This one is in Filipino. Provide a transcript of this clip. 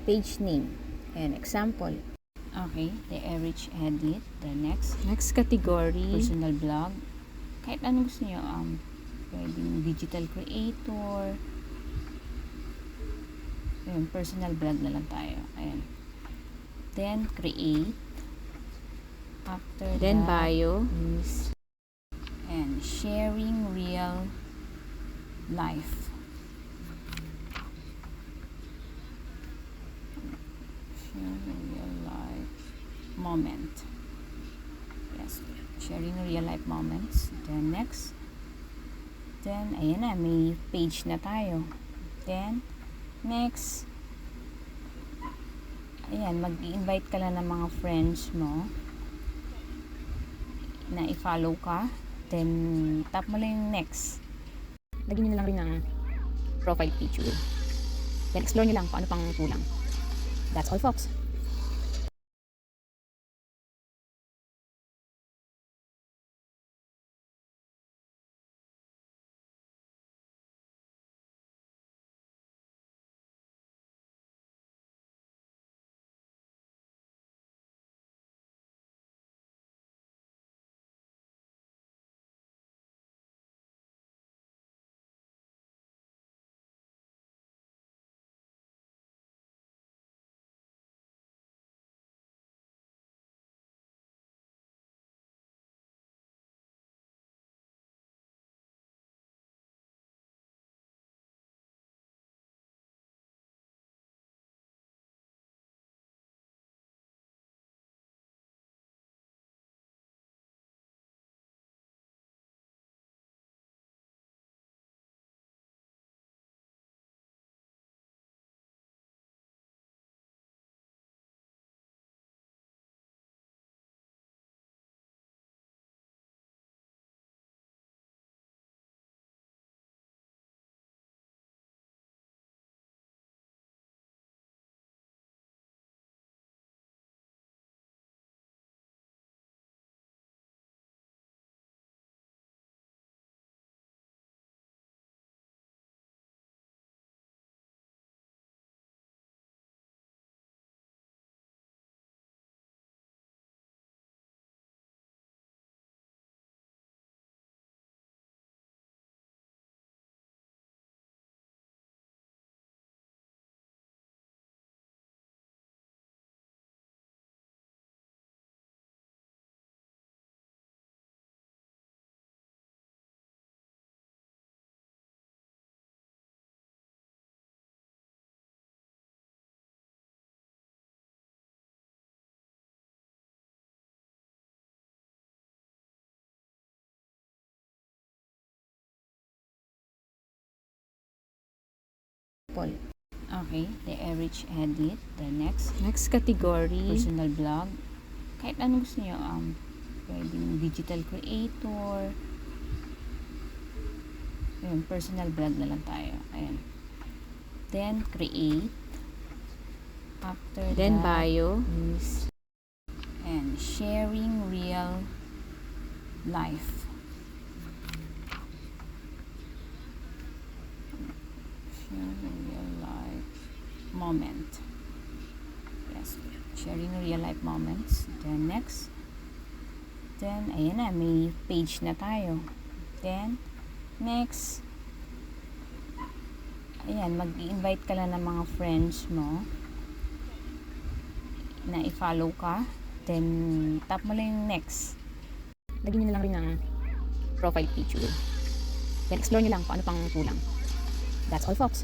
page name. And example. Okay, the average edit. The next category, personal blog. Kahit anong gusto nyo, pwedeng digital creator. Ayun, personal blog na lang tayo. Ayan. Then, create. After Then, that, bio. is and sharing real life. Sharing real life moment. Yes, sharing real life moments. Then, next. Then, ayan na, may page na tayo. Then, next. Ayan, mag-invite ka lang ng mga friends mo na i-follow ka. Then, tap mo lang yung next. Lagyan nyo na lang rin ng profile picture. Then, explore nyo lang kung ano pang kulang. That's all, folks. Okay, the average edit. The next category, personal blog. Kahit anong gusto nyo, pwedeng digital creator. Ayun, personal blog na lang tayo. Ayan. Then, create. After Then, that, bio. is and sharing real life. Sharing real life moment. Yes, sharing real life moments. Then, next. Then, ayan na, may page na tayo. Then, next. Ayan, mag-invite ka lang ng mga friends mo na i-follow ka. Then, tap mo lang yung next. Lagyan nyo na lang rin ng profile picture. Then, explore nyo lang kung ano pang kulang. That's all, folks.